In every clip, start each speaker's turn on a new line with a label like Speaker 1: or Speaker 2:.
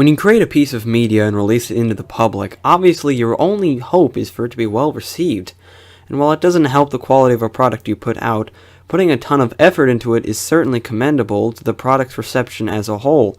Speaker 1: When you create a piece of media and release it into the public, obviously your only hope is for it to be well received. And while it doesn't help the quality of a product you put out, putting a ton of effort into it is certainly commendable to the product's reception as a whole.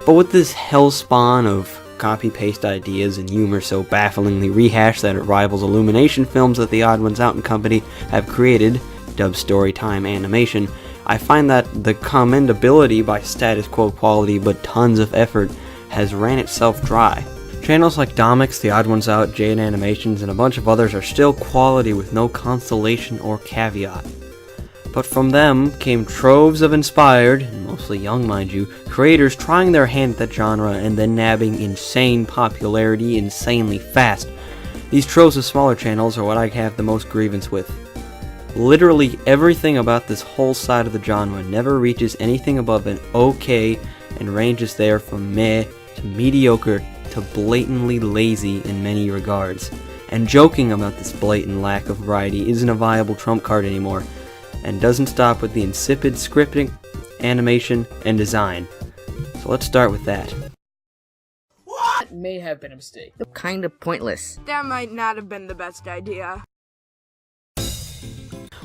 Speaker 1: But with this hellspawn of copy-paste ideas and humor so bafflingly rehashed that it rivals Illumination films that the Odd Ones Out and Company have created, dubbed Storytime Animation, I find that the commendability by status quo quality but tons of effort has ran itself dry. Channels like Domix, The Odd Ones Out, Jade Animations, and a bunch of others are still quality with no consolation or caveat. But from them came troves of inspired, and mostly young mind you, creators trying their hand at that genre and then nabbing insane popularity insanely fast. These troves of smaller channels are what I have the most grievance with. Literally everything about this whole side of the genre never reaches anything above an okay and ranges there from meh to mediocre to blatantly lazy in many regards. And joking about this blatant lack of variety isn't a viable trump card anymore, and doesn't stop with the insipid scripting, animation, and design. So let's start with that.
Speaker 2: That may have been a mistake.
Speaker 3: Kind of pointless.
Speaker 4: That might not have been the best idea.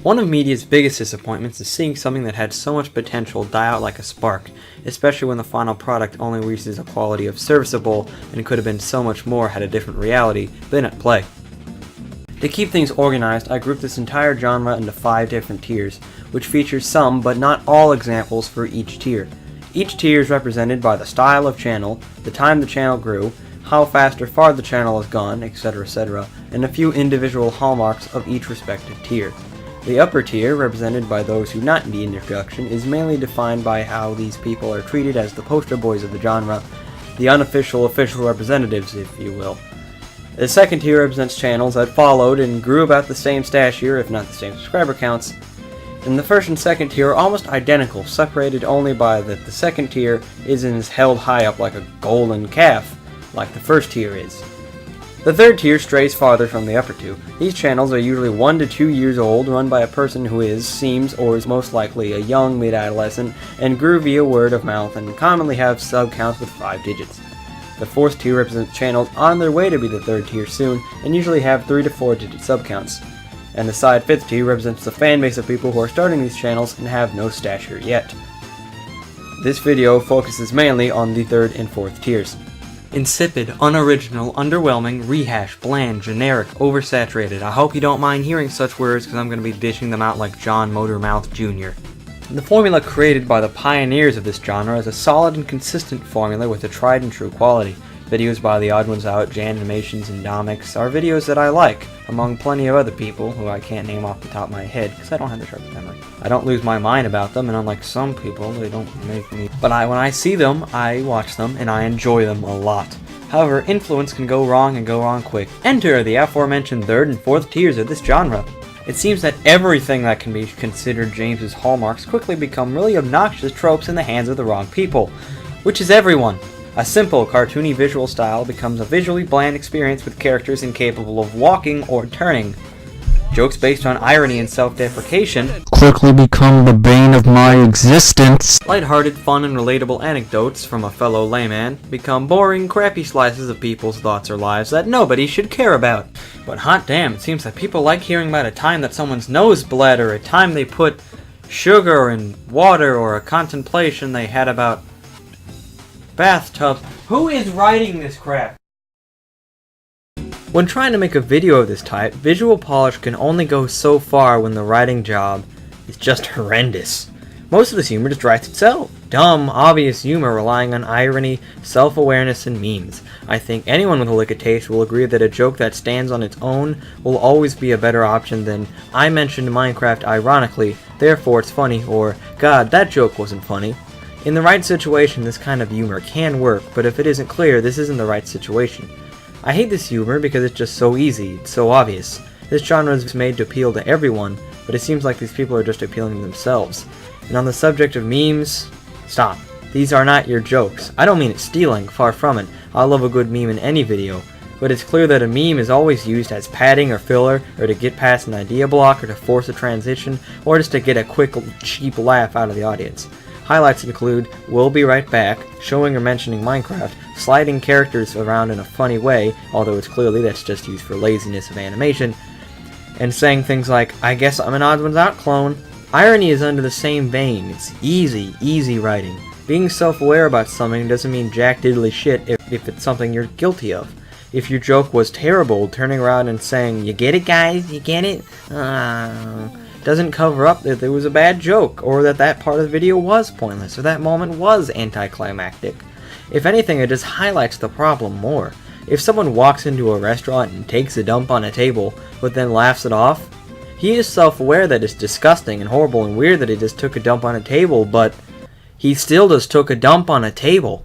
Speaker 1: One of media's biggest disappointments is seeing something that had so much potential die out like a spark, especially when the final product only reaches a quality of serviceable and could have been so much more had a different reality been at play. To keep things organized, I grouped this entire genre into 5 different tiers, which features some but not all examples for each tier. Each tier is represented by the style of channel, the time the channel grew, how fast or far the channel has gone, etc., and a few individual hallmarks of each respective tier. The upper tier, represented by those who not need introduction, is mainly defined by how these people are treated as the poster boys of the genre, the unofficial official representatives, if you will. The second tier represents channels that followed and grew about the same stature, if not the same subscriber counts. And the first and second tier are almost identical, separated only by that the second tier isn't held high up like a golden calf, like the first tier is. The third tier strays farther from the upper two. These channels are usually 1 to 2 years old, run by a person who is, seems, or is most likely a young mid-adolescent, and grew via word of mouth and commonly have sub counts with 5 digits. The fourth tier represents channels on their way to be the third tier soon, and usually have 3 to 4 digit sub counts. And the side fifth tier represents the fan base of people who are starting these channels and have no stature yet. This video focuses mainly on the third and fourth tiers. Insipid, unoriginal, underwhelming, rehash, bland, generic, oversaturated. I hope you don't mind hearing such words because I'm going to be dishing them out like John Motormouth Jr. The formula created by the pioneers of this genre is a solid and consistent formula with a tried and true quality. Videos by The Odd Ones Out, Jade Animations, and Domix are videos that I like, among plenty of other people who I can't name off the top of my head because I don't have the sharp memory. I don't lose my mind about them, and unlike some people, they don't make me. But when I see them, I watch them, and I enjoy them a lot. However, influence can go wrong and go wrong quick. Enter the aforementioned third and fourth tiers of this genre. It seems that everything that can be considered James's hallmarks quickly become really obnoxious tropes in the hands of the wrong people, which is everyone. A simple, cartoony visual style becomes a visually bland experience with characters incapable of walking or turning. Jokes based on irony and self-deprecation
Speaker 5: quickly become the bane of my existence.
Speaker 1: Lighthearted, fun, and relatable anecdotes from a fellow layman become boring, crappy slices of people's thoughts or lives that nobody should care about. But hot damn, it seems that people like hearing about a time that someone's nose bled, or a time they put sugar in water, or a contemplation they had about bathtub. Who is writing this crap? When trying to make a video of this type, visual polish can only go so far when the writing job is just horrendous. Most of this humor just writes itself. Dumb, obvious humor relying on irony, self-awareness, and memes. I think anyone with a lick of taste will agree that a joke that stands on its own will always be a better option than, I mentioned Minecraft ironically, therefore it's funny, or, God, that joke wasn't funny. In the right situation, this kind of humor can work, but if it isn't clear, this isn't the right situation. I hate this humor because it's just so easy, it's so obvious. This genre is made to appeal to everyone, but it seems like these people are just appealing to themselves. And on the subject of memes, stop. These are not your jokes. I don't mean it stealing, far from it. I love a good meme in any video. But it's clear that a meme is always used as padding or filler, or to get past an idea block, or to force a transition, or just to get a quick, cheap laugh out of the audience. Highlights include "We'll be right back," showing or mentioning Minecraft, sliding characters around in a funny way, although it's clearly that's just used for laziness of animation, and saying things like, "I guess I'm an odd ones out clone." Irony is under the same vein. It's easy writing. Being self-aware about something doesn't mean jack diddly shit if it's something you're guilty of. If your joke was terrible, turning around and saying, "You get it, guys? You get it?" Doesn't cover up that it was a bad joke, or that part of the video was pointless, or that moment was anticlimactic. If anything, it just highlights the problem more. If someone walks into a restaurant and takes a dump on a table, but then laughs it off, he is self-aware that it's disgusting and horrible and weird that he just took a dump on a table, but he still just took a dump on a table.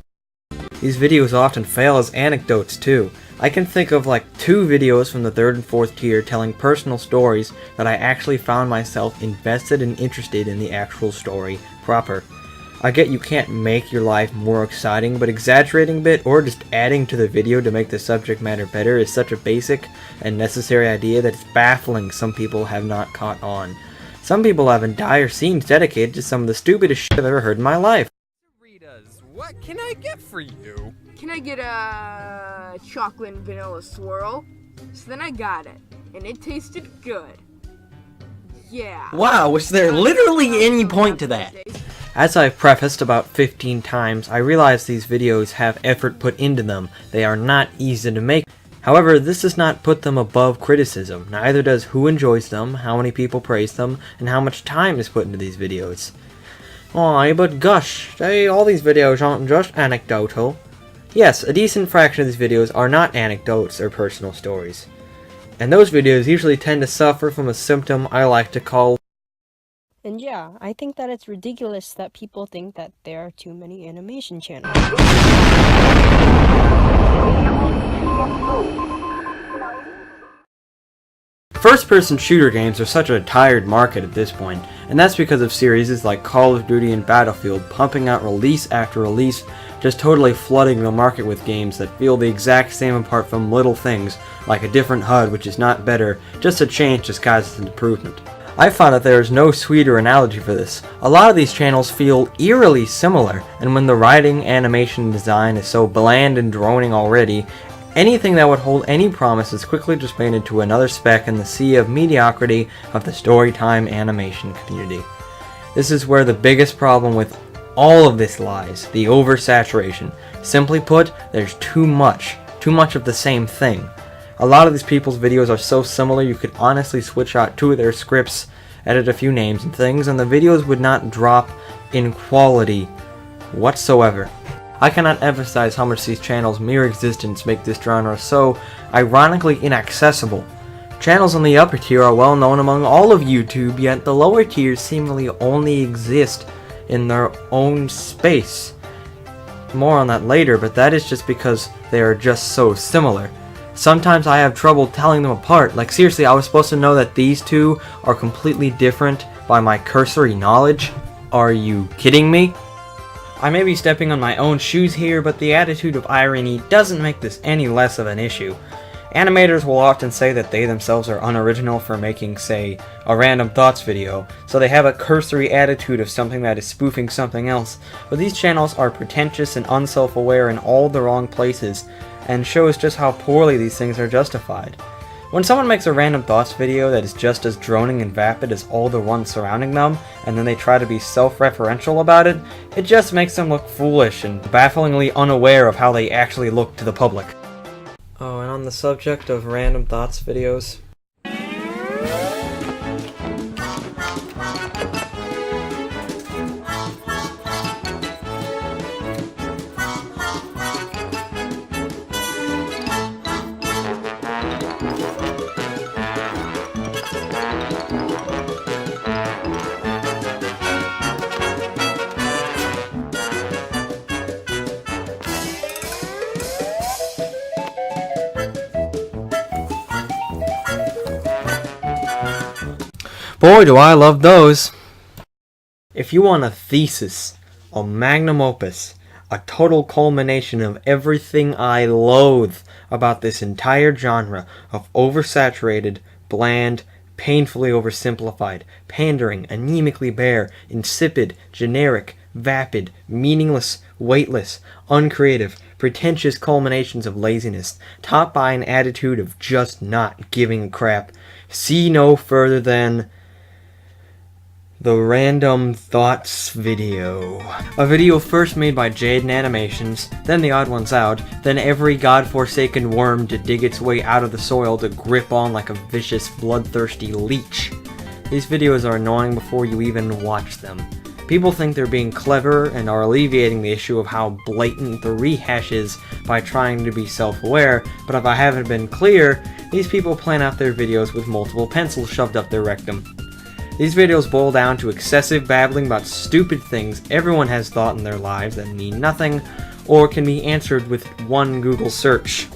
Speaker 1: These videos often fail as anecdotes too. I can think of like 2 videos from the 3rd and 4th tier telling personal stories that I actually found myself invested and interested in the actual story proper. I get you can't make your life more exciting, but exaggerating a bit or just adding to the video to make the subject matter better is such a basic and necessary idea that it's baffling some people have not caught on. Some people have entire scenes dedicated to some of the stupidest shit I've ever heard in my life.
Speaker 3: Ritas, what can I get for you?
Speaker 4: Can I get a chocolate and vanilla swirl? So then I got it, and it tasted good. Yeah.
Speaker 1: Wow, was there literally any point to that? As I've prefaced about 15 times, I realize these videos have effort put into them. They are not easy to make. However, this does not put them above criticism. Neither does who enjoys them, how many people praise them, and how much time is put into these videos. Aye, but gosh, all these videos aren't just anecdotal. Yes, a decent fraction of these videos are not anecdotes or personal stories. And those videos usually tend to suffer from a symptom I like to call.
Speaker 6: And yeah, I think that it's ridiculous that people think that there are too many animation channels.
Speaker 1: First-person shooter games are such a tired market at this point, and that's because of series like Call of Duty and Battlefield pumping out release after release, just totally flooding the market with games that feel the exact same apart from little things, like a different HUD which is not better, just a change disguised as an improvement. I found that there is no sweeter analogy for this. A lot of these channels feel eerily similar, and when the writing, animation, and design is so bland and droning already, anything that would hold any promise is quickly just made into another speck in the sea of mediocrity of the storytime animation community. This is where the biggest problem with all of this lies, the oversaturation. Simply put, there's too much of the same thing. A lot of these people's videos are so similar you could honestly switch out 2 of their scripts, edit a few names and things, and the videos would not drop in quality whatsoever. I cannot emphasize how much these channels' mere existence make this genre so ironically inaccessible. Channels in the upper tier are well known among all of YouTube, yet the lower tiers seemingly only exist in their own space. More on that later, but that is just because they are just so similar. Sometimes I have trouble telling them apart. Like seriously, I was supposed to know that these two are completely different by my cursory knowledge? Are you kidding me? I may be stepping on my own shoes here, but the attitude of irony doesn't make this any less of an issue. Animators will often say that they themselves are unoriginal for making, say, a random thoughts video, so they have a cursory attitude of something that is spoofing something else, but these channels are pretentious and unself-aware in all the wrong places, and shows just how poorly these things are justified. When someone makes a random thoughts video that is just as droning and vapid as all the ones surrounding them, and then they try to be self-referential about it, it just makes them look foolish and bafflingly unaware of how they actually look to the public. Oh, and on the subject of random thoughts videos, boy do I love those! If you want a thesis, a magnum opus, a total culmination of everything I loathe about this entire genre of oversaturated, bland, painfully oversimplified, pandering, anemically bare, insipid, generic, vapid, meaningless, weightless, uncreative, pretentious culminations of laziness, topped by an attitude of just not giving a crap. See no further than the Random Thoughts video. A video first made by Jaden Animations, then the Odd Ones Out, then every godforsaken worm to dig its way out of the soil to grip on like a vicious, bloodthirsty leech. These videos are annoying before you even watch them. People think they're being clever and are alleviating the issue of how blatant the rehash is by trying to be self-aware, but if I haven't been clear, these people plan out their videos with multiple pencils shoved up their rectum. These videos boil down to excessive babbling about stupid things everyone has thought in their lives that mean nothing, or can be answered with one Google search.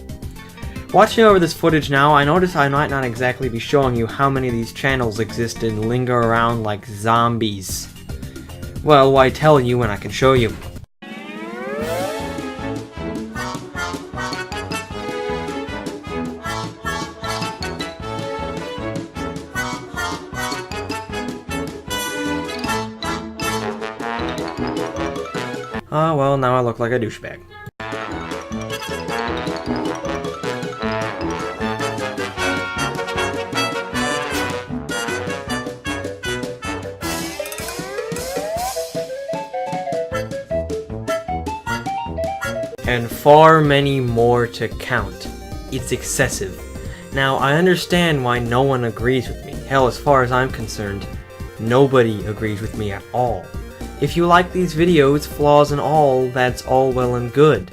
Speaker 1: Watching over this footage now, I notice I might not exactly be showing you how many of these channels exist and linger around like zombies. Well, why tell you when I can show you? Well, now I look like a douchebag. And far many more to count. It's excessive. Now, I understand why no one agrees with me. Hell, as far as I'm concerned, nobody agrees with me at all. If you like these videos, flaws and all, that's all well and good.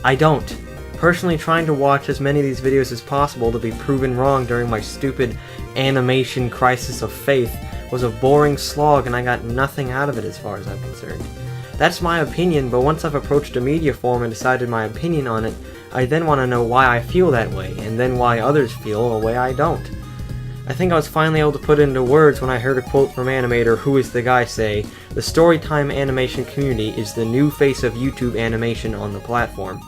Speaker 1: I don't. Personally, trying to watch as many of these videos as possible to be proven wrong during my stupid animation crisis of faith was a boring slog, and I got nothing out of it as far as I'm concerned. That's my opinion, but once I've approached a media forum and decided my opinion on it, I then want to know why I feel that way, and then why others feel a way I don't. I think I was finally able to put it into words when I heard a quote from Animator Who Is the Guy say, "The Storytime animation community is the new face of YouTube animation on the platform."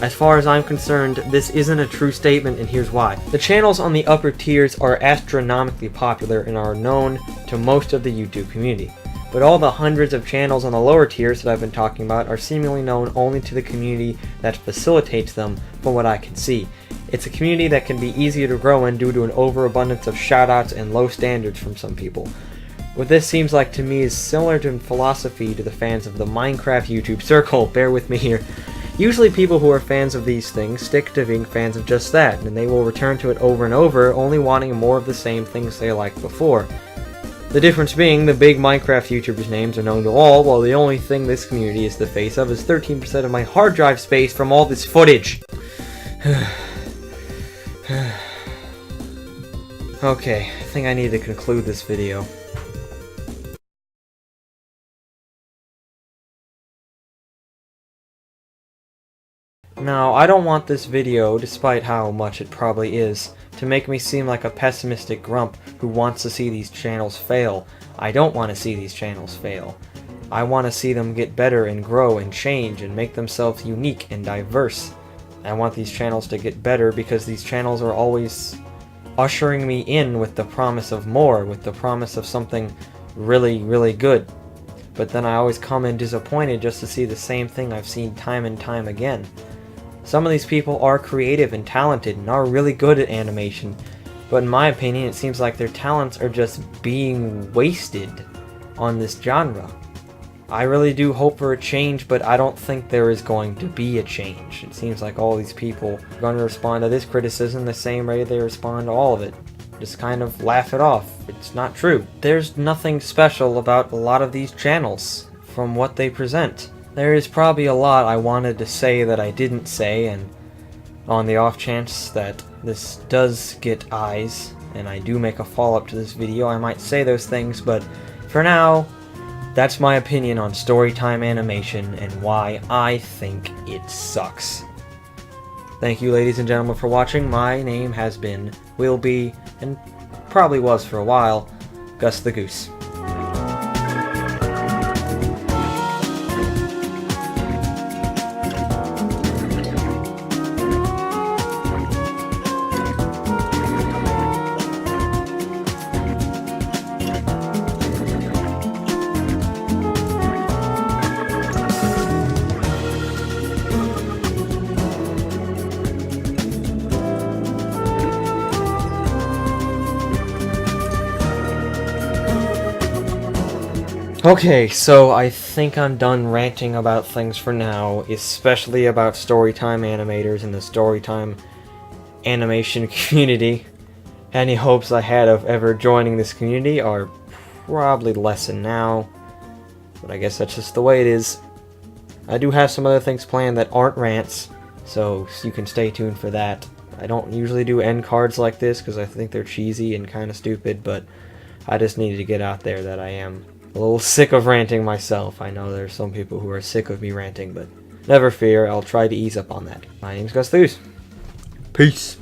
Speaker 1: As far as I'm concerned, this isn't a true statement, and here's why. The channels on the upper tiers are astronomically popular and are known to most of the YouTube community. But all the hundreds of channels on the lower tiers that I've been talking about are seemingly known only to the community that facilitates them, from what I can see. It's a community that can be easier to grow in due to an overabundance of shoutouts and low standards from some people. What this seems like to me is similar in philosophy to the fans of the Minecraft YouTube circle. Bear with me here. Usually people who are fans of these things stick to being fans of just that, and they will return to it over and over, only wanting more of the same things they liked before. The difference being, the big Minecraft YouTubers' names are known to all, while the only thing this community is the face of is 13% of my hard drive space from all this footage. Okay, I think I need to conclude this video. Now, I don't want this video, despite how much it probably is, to make me seem like a pessimistic grump who wants to see these channels fail. I don't want to see these channels fail. I want to see them get better and grow and change and make themselves unique and diverse. I want these channels to get better because these channels are always ushering me in with the promise of more, with the promise of something really, really good. But then I always come in disappointed just to see the same thing I've seen time and time again. Some of these people are creative and talented and are really good at animation, but in my opinion it seems like their talents are just being wasted on this genre. I really do hope for a change, but I don't think there is going to be a change. It seems like all these people are going to respond to this criticism the same way they respond to all of it. Just kind of laugh it off. It's not true. There's nothing special about a lot of these channels from what they present. There is probably a lot I wanted to say that I didn't say, and on the off chance that this does get eyes, and I do make a follow-up to this video, I might say those things, but for now, that's my opinion on Storytime animation and why I think it sucks. Thank you, ladies and gentlemen, for watching. My name has been, will be, and probably was for a while, Gus the Goose. Okay, so I think I'm done ranting about things for now, especially about Storytime Animators and the Storytime animation community. Any hopes I had of ever joining this community are probably lessened now, but I guess that's just the way it is. I do have some other things planned that aren't rants, so you can stay tuned for that. I don't usually do end cards like this because I think they're cheesy and kind of stupid, but I just needed to get out there that I am a little sick of ranting myself. I know there's some people who are sick of me ranting, but never fear, I'll try to ease up on that. My name's Goose. Peace.